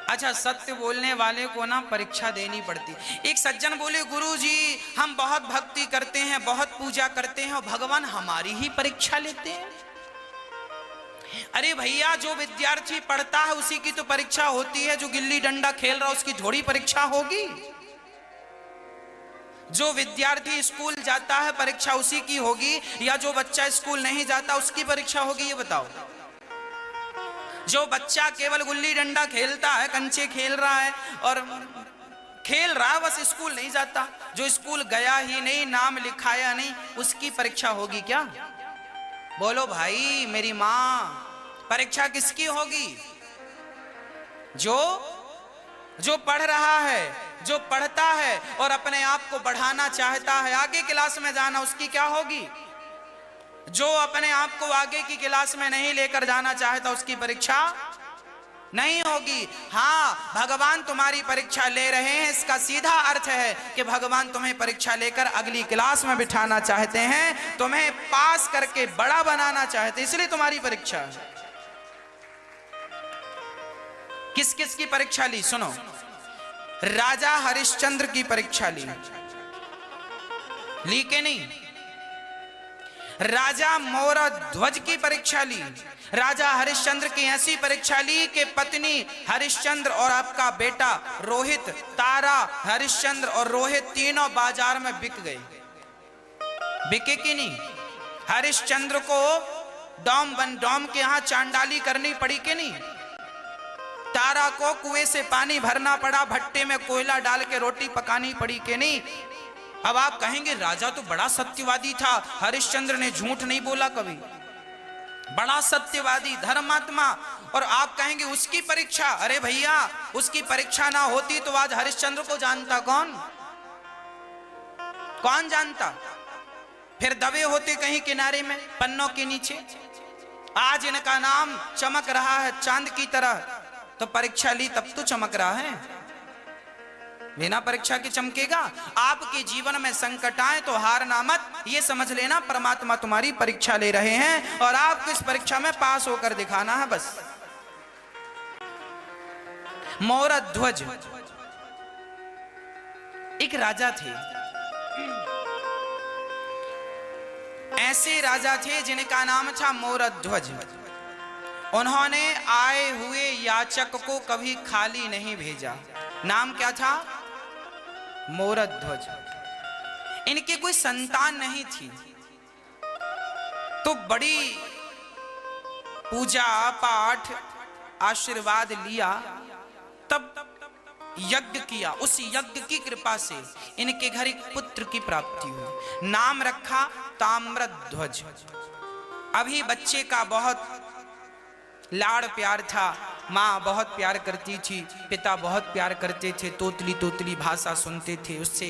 अच्छा, सत्य बोलने वाले को ना परीक्षा देनी पड़ती। एक सज्जन बोले, गुरुजी हम बहुत भक्ति करते हैं, बहुत पूजा करते हैं और भगवान हमारी ही परीक्षा लेते हैं। अरे भैया, जो विद्यार्थी पढ़ता है उसी की तो परीक्षा होती है, जो गिल्ली डंडा खेल रहा उसकी थोड़ी परीक्षा होगी। जो विद्यार्थी स्कूल जाता है परीक्षा उसी की होगी, या जो बच्चा स्कूल नहीं जाता उसकी परीक्षा होगी? ये बताओ। जो बच्चा केवल गुल्ली डंडा खेलता है, कंचे खेल रहा है और खेल रहा है, बस स्कूल नहीं जाता, जो स्कूल गया ही नहीं, नाम लिखाया नहीं, उसकी परीक्षा होगी क्या? बोलो भाई मेरी माँ, परीक्षा किसकी होगी? जो पढ़ रहा है, जो पढ़ता है और अपने आप को बढ़ाना चाहता है, आगे क्लास में जाना, उसकी क्या होगी? जो अपने आप को आगे की क्लास में नहीं लेकर जाना चाहता उसकी परीक्षा नहीं होगी। हाँ, भगवान तुम्हारी परीक्षा ले रहे हैं, इसका सीधा अर्थ है कि भगवान तुम्हें परीक्षा लेकर अगली क्लास में बिठाना चाहते हैं, तुम्हें पास करके बड़ा बनाना चाहते हैं, इसलिए तुम्हारी परीक्षा है। किस किस की परीक्षा ली? सुनो, राजा हरिश्चंद्र की परीक्षा ली के नहीं? राजा मोरध्वज की परीक्षा ली। राजा हरिश्चंद्र की ऐसी परीक्षा ली कि पत्नी हरिश्चंद्र और आपका बेटा रोहित, तारा हरिश्चंद्र और रोहित तीनों बाजार में बिक गए। बिके कि नहीं? हरिश्चंद्र को डॉम के यहां चांडाली करनी पड़ी कि नहीं? तारा को कुएं से पानी भरना पड़ा, भट्टे में कोयला डाल के रोटी पकानी पड़ी कि नहीं? अब आप कहेंगे राजा तो बड़ा सत्यवादी था, हरिश्चंद्र ने झूठ नहीं बोला कभी, बड़ा सत्यवादी धर्मात्मा। और आप कहेंगे उसकी परीक्षा, अरे भैया उसकी परीक्षा ना होती तो आज हरिश्चंद्र को जानता कौन? कौन जानता? फिर दबे होते कहीं किनारे में पन्नों के नीचे। आज इनका नाम चमक रहा है चांद की तरह, तो परीक्षा ली तब तो चमक रहा है, बिना परीक्षा के चमकेगा? आपके जीवन में संकट आए तो हारना मत, ये समझ लेना परमात्मा तुम्हारी परीक्षा ले रहे हैं और आपको इस परीक्षा में पास होकर दिखाना है बस। मोरध्वज एक राजा थे। ऐसे राजा थे जिनका नाम था मोरध्वज। उन्होंने आए हुए याचक को कभी खाली नहीं भेजा। नाम क्या था? मोरध्वज। इनके कोई संतान नहीं थी, तो बड़ी पूजा पाठ आशीर्वाद लिया, तब यज्ञ किया। उस यज्ञ की कृपा से इनके घर एक पुत्र की प्राप्ति हुई। नाम रखा ताम्रध्वज। अभी बच्चे का बहुत लाड़ प्यार था, माँ बहुत प्यार करती थी, पिता बहुत प्यार करते थे, तोतली तोतली भाषा सुनते थे, उससे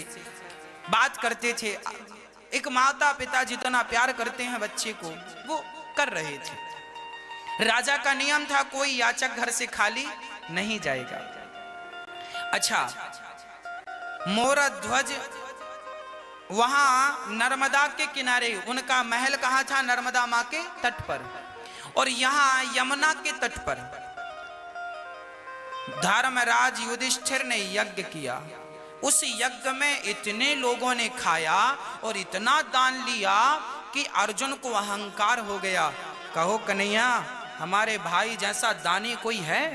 बात करते थे। एक माता पिता जितना प्यार करते हैं बच्चे को, वो कर रहे थे। राजा का नियम था कोई याचक घर से खाली नहीं जाएगा। अच्छा, मोरध्वज वहां नर्मदा के किनारे, उनका महल कहाँ था? नर्मदा माँ के तट पर। और यहां यमुना के तट पर धर्मराज युधिष्ठिर ने यज्ञ किया। उस यज्ञ में इतने लोगों ने खाया और इतना दान लिया कि अर्जुन को अहंकार हो गया। कहो कन्हैया, हमारे भाई जैसा दानी कोई है?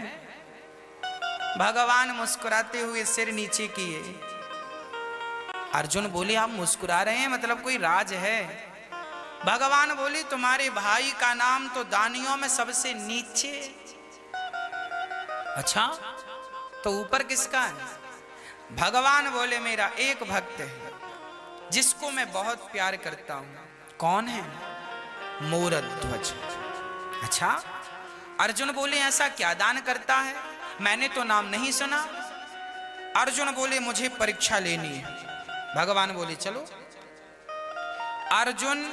भगवान मुस्कुराते हुए सिर नीचे किए। अर्जुन बोले, आप मुस्कुरा रहे हैं, मतलब कोई राज है? भगवान बोले, तुम्हारे भाई का नाम तो दानियों में सबसे नीचे। अच्छा, तो ऊपर किसका है? भगवान बोले, मेरा एक भक्त है जिसको मैं बहुत प्यार करता हूं। कौन है? मोरध्वज। अच्छा, अर्जुन बोले, ऐसा क्या दान करता है? मैंने तो नाम नहीं सुना। अर्जुन बोले, मुझे परीक्षा लेनी है। भगवान बोले, चलो। अर्जुन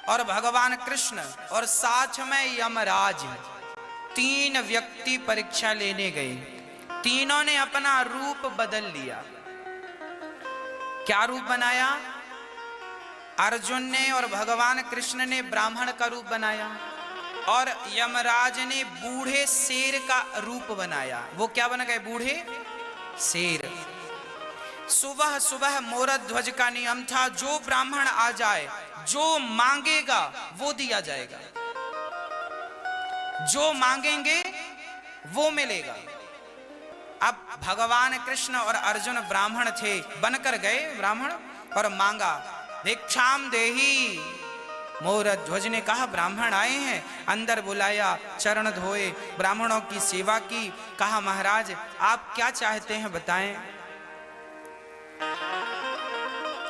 और भगवान कृष्ण और साथ में यमराज, तीन व्यक्ति परीक्षा लेने गए। तीनों ने अपना रूप बदल लिया। क्या रूप बनाया? अर्जुन ने और भगवान कृष्ण ने ब्राह्मण का रूप बनाया, और यमराज ने बूढ़े शेर का रूप बनाया। वो क्या बन गए? बूढ़े शेर। सुबह सुबह मोरध्वज का नियम था, जो ब्राह्मण आ जाए, जो मांगेगा वो दिया जाएगा, जो मांगेंगे वो मिलेगा। अब भगवान कृष्ण और अर्जुन ब्राह्मण थे, बनकर गए ब्राह्मण और मांगा, भिक्षाम देही। मोरध्वज ने कहा ब्राह्मण आए हैं, अंदर बुलाया, चरण धोए, ब्राह्मणों की सेवा की। कहा महाराज आप क्या चाहते हैं बताएं।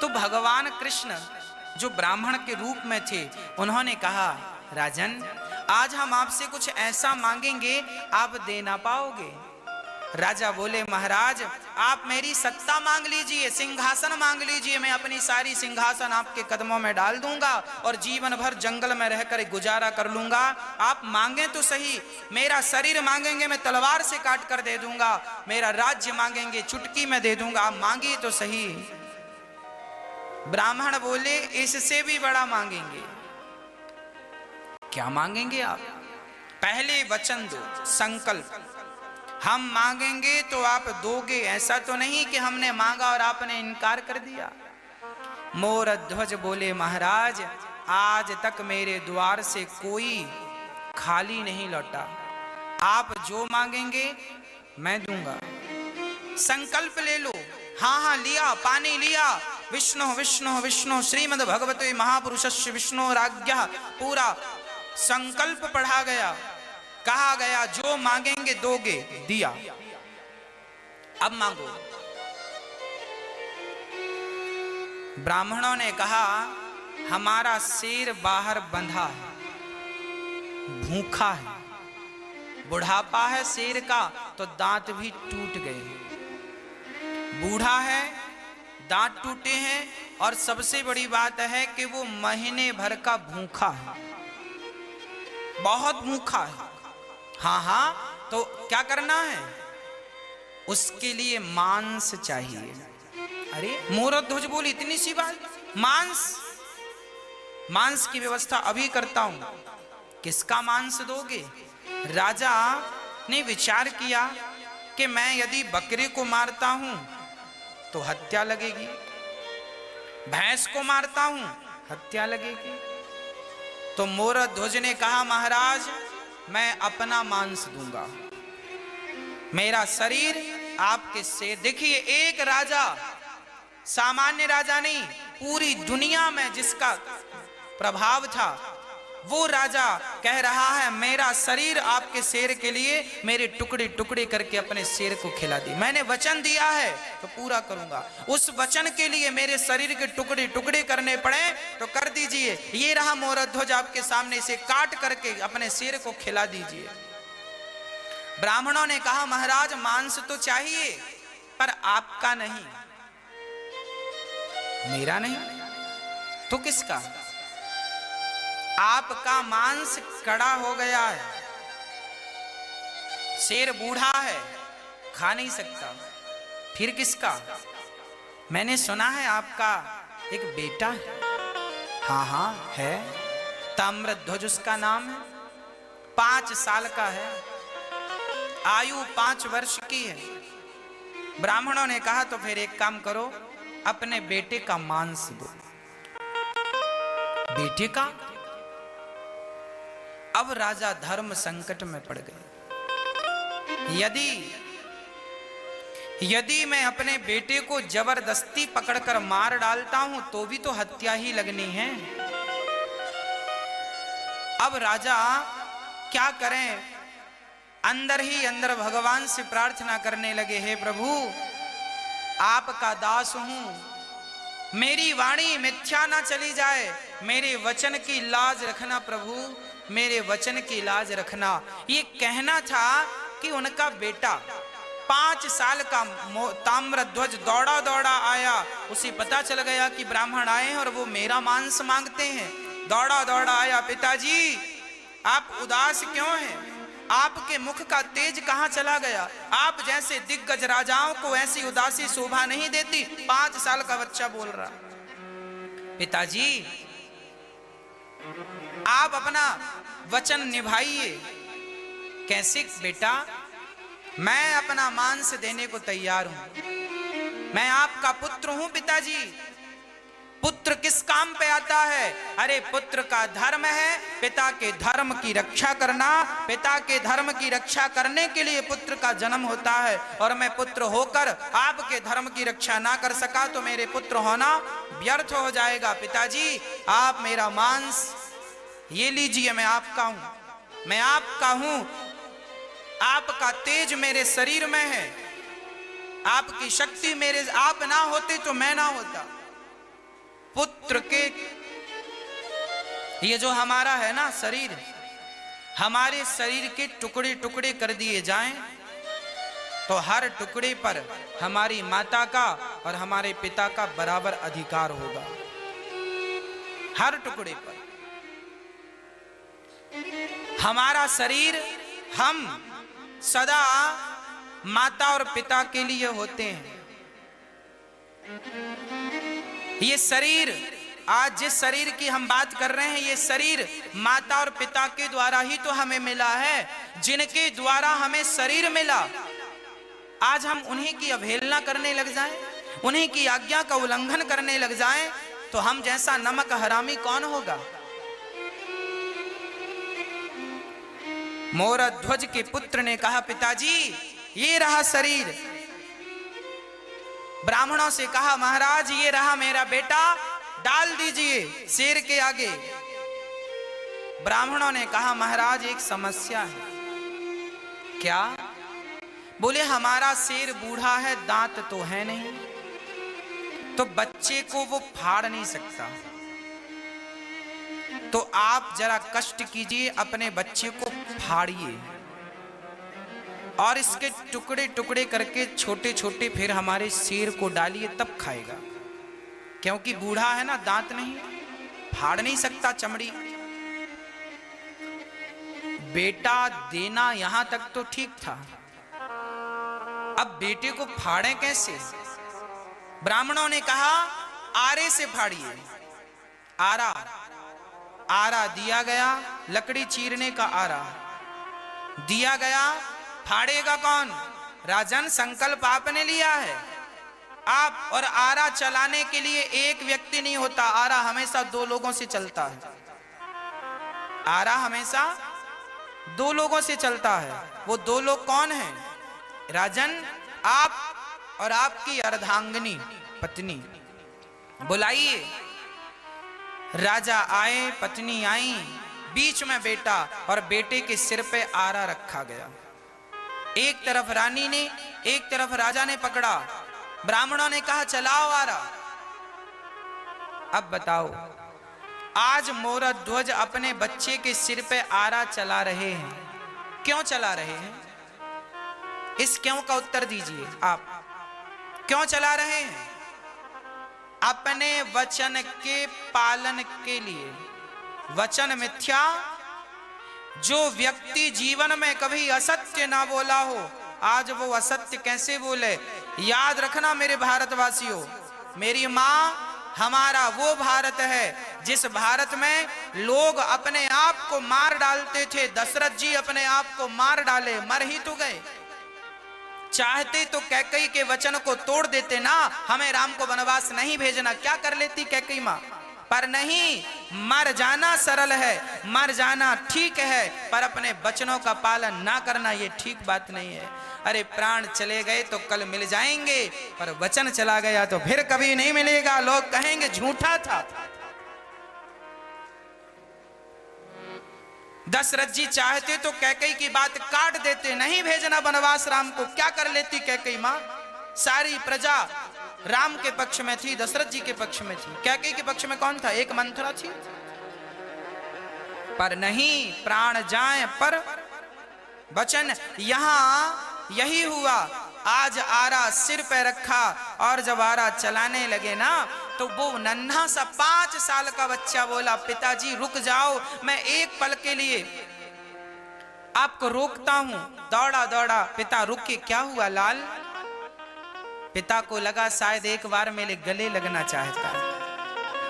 तो भगवान कृष्ण जो ब्राह्मण के रूप में थे, उन्होंने कहा राजन आज हम आपसे कुछ ऐसा मांगेंगे आप दे ना पाओगे। राजा बोले महाराज आप मेरी सत्ता मांग लीजिए, सिंहासन मांग लीजिए, मैं अपनी सारी सिंहासन आपके कदमों में डाल दूंगा और जीवन भर जंगल में रहकर गुजारा कर लूंगा। आप मांगे तो सही, मेरा शरीर मांगेंगे मैं तलवार से काट कर दे दूंगा, मेरा राज्य मांगेंगे चुटकी में दे दूंगा, आप मांगिए तो सही। ब्राह्मण बोले इससे भी बड़ा मांगेंगे। क्या मांगेंगे आप? पहले वचन दो, संकल्प, हम मांगेंगे तो आप दोगे, ऐसा तो नहीं कि हमने मांगा और आपने इनकार कर दिया। मोरध्वज बोले महाराज आज तक मेरे द्वार से कोई खाली नहीं लौटा, आप जो मांगेंगे मैं दूंगा। संकल्प ले लो। हाँ हाँ लिया, पानी लिया, विष्णु विष्णु विष्णु श्रीमद् भगवते महापुरुषस्य विष्णु राज्ञः, पूरा संकल्प पढ़ा गया, कहा गया जो मांगेंगे दोगे, दिया। अब मांगो। ब्राह्मणों ने कहा हमारा शेर बाहर बंधा है, भूखा है, बुढ़ापा है शेर का तो दांत भी टूट गए, बूढ़ा है, दांत टूटे हैं, और सबसे बड़ी बात है कि वो महीने भर का भूखा है, बहुत भूखा है। हाँ हाँ तो क्या करना है? उसके लिए मांस चाहिए। अरे मोरध्वज बोली इतनी सी बात, मांस? मांस की व्यवस्था अभी करता हूं। किसका मांस दोगे? राजा ने विचार किया कि मैं यदि बकरे को मारता हूं तो हत्या लगेगी, भैंस को मारता हूं हत्या लगेगी। तो मोरध्वज ने कहा महाराज मैं अपना मांस दूंगा, मेरा शरीर आपके से। देखिए एक राजा, सामान्य राजा नहीं, पूरी दुनिया में जिसका प्रभाव था वो राजा कह रहा है मेरा शरीर आपके शेर के लिए, मेरे टुकड़े टुकड़े करके अपने शेर को खिला दी। मैंने वचन दिया है तो पूरा करूंगा, उस वचन के लिए मेरे शरीर के टुकड़े टुकड़े करने पड़े तो कर दीजिए। ये रहा मोरध्वज आपके सामने, इसे काट करके अपने शेर को खिला दीजिए। ब्राह्मणों ने कहा महाराज मांस तो चाहिए पर आपका नहीं, मेरा नहीं तो किसका? आपका मांस कड़ा हो गया है, शेर बूढ़ा है, खा नहीं सकता, फिर किसका? मैंने सुना है आपका एक बेटा है। हाँ हाँ है, ताम्रध्वज उसका नाम है, 5 साल का है, आयु 5 वर्ष की है। ब्राह्मणों ने कहा तो फिर एक काम करो, अपने बेटे का मांस दो। बेटे का? अब राजा धर्म संकट में पड़ गए। यदि मैं अपने बेटे को जबरदस्ती पकड़कर मार डालता हूं तो भी तो हत्या ही लगनी है। अब राजा क्या करें? अंदर ही अंदर भगवान से प्रार्थना करने लगे, हे प्रभु आपका दास हूं, मेरी वाणी मिथ्या ना चली जाए, मेरे वचन की लाज रखना प्रभु, मेरे वचन की लाज रखना। ये कहना था कि उनका बेटा 5 साल का ताम्रध्वज दौड़ा दौड़ा आया, उसे पता चल गया कि ब्राह्मण आए हैं और वो मेरा मांस मांगते हैं। दौड़ा दौड़ा आया, पिताजी आप उदास क्यों हैं? आपके मुख का तेज कहां चला गया? आप जैसे दिग्गज राजाओं को ऐसी उदासी शोभा नहीं देती। 5 साल का बच्चा बोल रहा, पिताजी आप अपना वचन निभाइए। कैसे बेटा? मैं अपना मांस देने को तैयार हूं, मैं आपका पुत्र हूं पिताजी। पुत्र किस काम पे आता है? अरे पुत्र का धर्म है पिता के धर्म की रक्षा करना। पिता के धर्म की रक्षा करने के लिए पुत्र का जन्म होता है, और मैं पुत्र होकर आपके धर्म की रक्षा ना कर सका तो मेरे पुत्र होना व्यर्थ हो जाएगा। पिताजी आप मेरा मांस ये लीजिए, मैं आपका हूं, मैं आपका हूं। आपका तेज मेरे शरीर में है, आपकी शक्ति मेरे, आप ना होते तो मैं ना होता। पुत्र के ये जो हमारा है ना शरीर, हमारे शरीर के टुकड़े टुकड़े कर दिए जाएं तो हर टुकड़े पर हमारी माता का और हमारे पिता का बराबर अधिकार होगा, हर टुकड़े पर। हमारा शरीर हम सदा माता और पिता के लिए होते हैं। ये शरीर, आज जिस शरीर की हम बात कर रहे हैं, ये शरीर माता और पिता के द्वारा ही तो हमें मिला है, जिनके द्वारा हमें शरीर मिला। आज हम उन्हीं की अवहेलना करने लग जाएं, उन्हीं की आज्ञा का उल्लंघन करने लग जाएं, तो हम जैसा नमक हरामी कौन होगा? मोरध्वज के पुत्र ने कहा, पिताजी ये रहा शरीर। ब्राह्मणों से कहा, महाराज ये रहा मेरा बेटा, डाल दीजिए शेर के आगे। ब्राह्मणों ने कहा, महाराज एक समस्या है। क्या? बोले हमारा शेर बूढ़ा है, दांत तो है नहीं, तो बच्चे को वो फाड़ नहीं सकता, तो आप जरा कष्ट कीजिए, अपने बच्चे को फाड़िए और इसके टुकड़े टुकड़े करके छोटे छोटे फिर हमारे शेर को डालिए, तब खाएगा। क्योंकि बूढ़ा है ना, दांत नहीं, फाड़ नहीं सकता चमड़ी। बेटा देना यहां तक तो ठीक था, अब बेटे को फाड़े कैसे? ब्राह्मणों ने कहा, आरे से फाड़िए। आरा, आरा दिया गया, लकड़ी चीरने का आरा दिया गया। फाड़ेगा कौन? राजन संकल्प आपने लिया है। आप और आरा चलाने के लिए एक व्यक्ति नहीं होता, आरा हमेशा दो लोगों से चलता है। आरा हमेशा दो लोगों से चलता है। वो दो लोग कौन हैं? राजन आप और आपकी अर्धांगिनी पत्नी। बुलाइए। राजा आए, पत्नी आई, बीच में बेटा, और बेटे के सिर पे आरा रखा गया। एक तरफ रानी ने, एक तरफ राजा ने पकड़ा। ब्राह्मणों ने कहा, चलाओ आरा। अब बताओ, आज मोरध्वज अपने बच्चे के सिर पे आरा चला रहे हैं, क्यों चला रहे हैं? इस क्यों का उत्तर दीजिए। आप क्यों चला रहे हैं? अपने वचन के पालन के लिए। वचन मिथ्या, जो व्यक्ति जीवन में कभी असत्य ना बोला हो, आज वो असत्य कैसे बोले? याद रखना मेरे भारतवासियों, मेरी माँ, हमारा वो भारत है जिस भारत में लोग अपने आप को मार डालते थे। दशरथ जी अपने आप को मार डाले, मर ही तो गए। चाहते तो कैकेयी के वचन को तोड़ देते ना, हमें राम को वनवास नहीं भेजना, क्या कर लेती कैकेयी मां? पर नहीं, मर जाना सरल है, मर जाना ठीक है, पर अपने वचनों का पालन ना करना ये ठीक बात नहीं है। अरे प्राण चले गए तो कल मिल जाएंगे, पर वचन चला गया तो फिर कभी नहीं मिलेगा। लोग कहेंगे झूठा था। दशरथ जी चाहते तो कैकेयी की बात काट देते, नहीं भेजना वनवास राम को। क्या कर लेती कैकेयी मां? सारी प्रजा राम के पक्ष में थी, दशरथ जी के पक्ष में थी। कैकेयी के पक्ष में कौन था? एक मंथरा थी। पर नहीं, प्राण जाए पर वचन। यहां यही हुआ। आज आरा सिर पे रखा और जब आरा चलाने लगे ना, तो वो नन्हा सा 5 साल का बच्चा बोला, पिताजी रुक जाओ, मैं एक पल के लिए आपको रोकता हूं। दौड़ा दौड़ा, पिता रुके। क्या हुआ लाल? पिता को लगा शायद एक बार मेरे गले लगना चाहता है।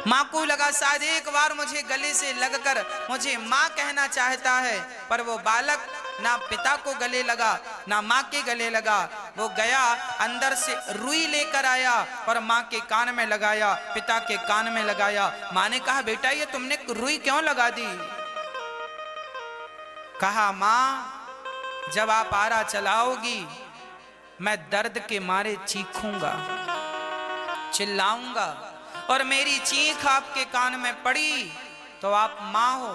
माँ को लगा शायद एक बार मुझे गले से लगकर मुझे माँ कहना चाहता है, पर वो बालक ना पिता को गले लगा ना माँ के गले लगा। वो गया अंदर से रुई लेकर आया और माँ के कान में लगाया, पिता के कान में लगाया। माँ ने कहा बेटा ये तुमने रुई क्यों लगा दी? कहा माँ जब आप आरा चलाओगी मैं दर्द के मारे चीखूंगा, चिल्लाऊंगा, और मेरी चीख आपके कान में पड़ी तो आप माँ हो,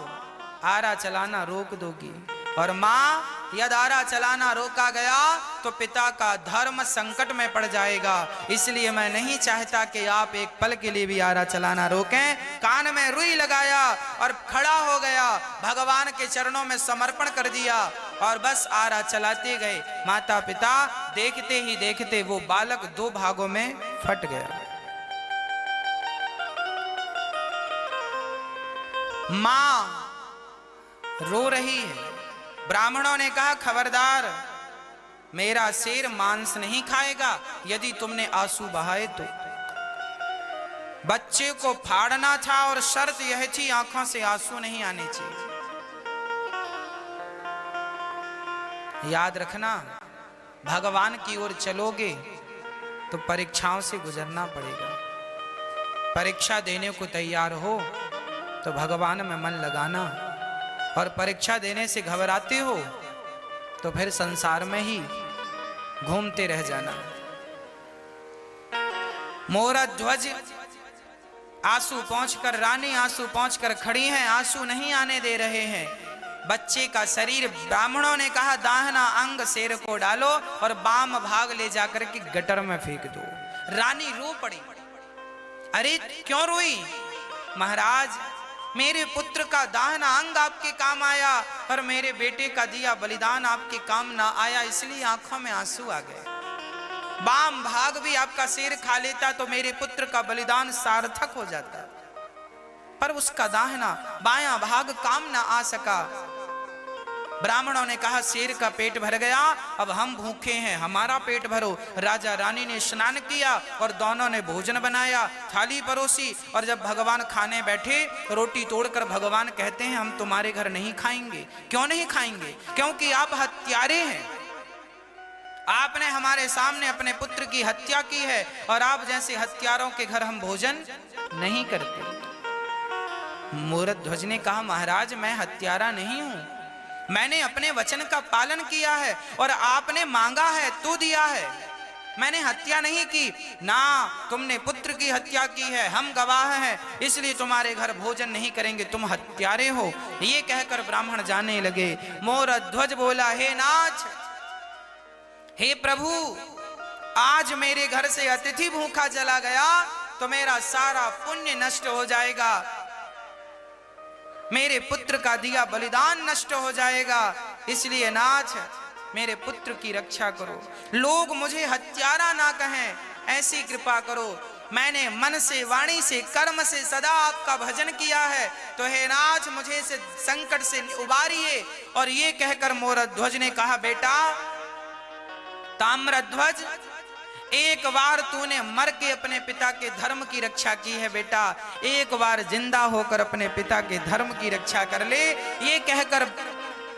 आरा चलाना रोक दोगी। और माँ यदि आरा चलाना रोका गया तो पिता का धर्म संकट में पड़ जाएगा, इसलिए मैं नहीं चाहता कि आप एक पल के लिए भी आरा चलाना रोकें। कान में रुई लगाया और खड़ा हो गया, भगवान के चरणों में समर्पण कर दिया और बस आरा चलाते गए। माता पिता देखते ही देखते वो बालक दो भागों में फट गया। मां रो रही है। ब्राह्मणों ने कहा खबरदार, मेरा शेर मांस नहीं खाएगा यदि तुमने आंसू बहाए तो। बच्चे को फाड़ना था और शर्त यह थी आंखों से आंसू नहीं आने चाहिए। याद रखना, भगवान की ओर चलोगे तो परीक्षाओं से गुजरना पड़ेगा। परीक्षा देने को तैयार हो तो भगवान में मन लगाना, और परीक्षा देने से घबराते हो तो फिर संसार में ही घूमते रह जाना। मोरा ध्वज आंसू पहुंचकर, रानी आंसू पहुंचकर खड़ी हैं, आंसू नहीं आने दे रहे हैं। बच्चे का शरीर, ब्राह्मणों ने कहा दाहिना अंग शेर को डालो और बाम भाग ले जाकर के गटर में फेंक दो। रानी रो पड़ी। अरे क्यों रोई? महाराज मेरे पुत्र का दाहिना अंग आपके काम आया पर मेरे बेटे का दिया बलिदान आपके काम ना आया, इसलिए आंखों में आंसू आ गए। बाम भाग भी आपका शेर खा लेता तो मेरे पुत्र का बलिदान सार्थक हो जाता, पर उसका दाहिना बायां भाग काम ना आ सका। ब्राह्मणों ने कहा शेर का पेट भर गया, अब हम भूखे हैं, हमारा पेट भरो। राजा रानी ने स्नान किया और दोनों ने भोजन बनाया, थाली परोसी, और जब भगवान खाने बैठे रोटी तोड़कर भगवान कहते हैं हम तुम्हारे घर नहीं खाएंगे। क्यों नहीं खाएंगे? क्योंकि आप हत्यारे हैं, आपने हमारे सामने अपने पुत्र की हत्या की है और आप जैसे हत्यारों के घर हम भोजन नहीं करते। मूरध्वज ने कहा महाराज मैं हत्यारा नहीं हूं, मैंने अपने वचन का पालन किया है और आपने मांगा है तो दिया है, मैंने हत्या नहीं की ना, तुमने पुत्र की हत्या की है, हम गवाह हैं, इसलिए तुम्हारे घर भोजन नहीं करेंगे, तुम हत्यारे हो। ये कहकर ब्राह्मण जाने लगे। मोरध्वज बोला हे नाथ, हे प्रभु, आज मेरे घर से अतिथि भूखा चला गया तो मेरा सारा पुण्य नष्ट हो जाएगा, मेरे पुत्र का दिया बलिदान नष्ट हो जाएगा, इसलिए नाथ मेरे पुत्र की रक्षा करो, लोग मुझे हत्यारा ना कहें, ऐसी कृपा करो। मैंने मन से, वाणी से, कर्म से सदा आपका भजन किया है, तो हे नाथ मुझे से संकट से उबारिए। और ये कहकर मोरध्वज ने कहा बेटा ताम्रध्वज, एक बार तूने मर के अपने पिता के धर्म की रक्षा की है बेटा, एक बार जिंदा होकर अपने पिता के धर्म की रक्षा कर ले। ये कहकर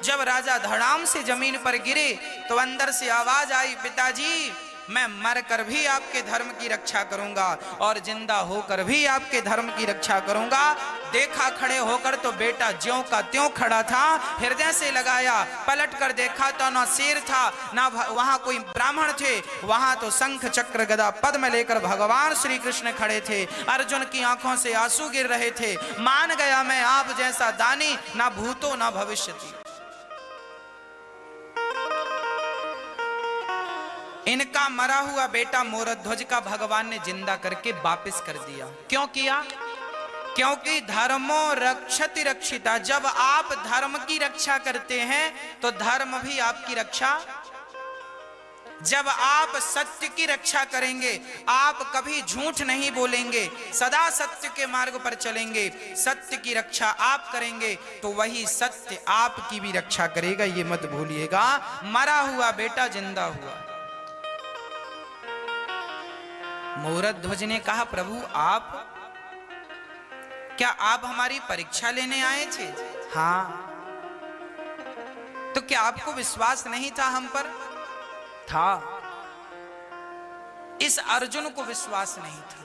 जब राजा धड़ाम से जमीन पर गिरे तो अंदर से आवाज आई पिताजी मैं मरकर भी आपके धर्म की रक्षा करूंगा और जिंदा होकर भी आपके धर्म की रक्षा करूंगा। देखा खड़े होकर तो बेटा ज्यों का त्यों खड़ा था, हृदय से लगाया, पलट कर देखा तो ना शेर था ना वहां कोई ब्राह्मण थे, वहां तो शंख चक्र गदा पद्म लेकर भगवान श्री कृष्ण खड़े थे। अर्जुन की आंखों से आंसू गिर रहे थे। मान गया मैं आप जैसा दानी ना भूतो ना भविष्यति। इनका मरा हुआ बेटा मोरध्वज का भगवान ने जिंदा करके वापस कर दिया। क्यों किया? क्योंकि धर्मो रक्षति रक्षिता, जब आप धर्म की रक्षा करते हैं तो धर्म भी आपकी रक्षा, जब आप सत्य की रक्षा करेंगे, आप कभी झूठ नहीं बोलेंगे, सदा सत्य के मार्ग पर चलेंगे, सत्य की रक्षा आप करेंगे तो वही सत्य आपकी भी रक्षा करेगा, ये मत भूलिएगा। मरा हुआ बेटा जिंदा हुआ। मोरध्वज ने कहा प्रभु आप क्या आप हमारी परीक्षा लेने आए थे? हाँ। तो क्या आपको विश्वास नहीं था हम पर? था। इस अर्जुन को विश्वास नहीं था।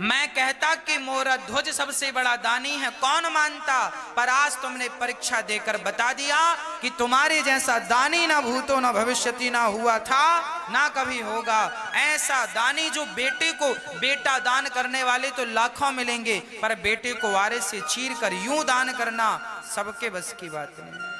मैं कहता कि मोरा ध्वज सबसे बड़ा दानी है, कौन मानता, पर आज तुमने परीक्षा देकर बता दिया कि तुम्हारे जैसा दानी ना भूतो ना भविष्यति ना हुआ था ना कभी होगा। ऐसा दानी जो बेटे को बेटा दान करने वाले तो लाखों मिलेंगे, पर बेटे को वारिस से चीर कर यूं दान करना सबके बस की बात नहीं।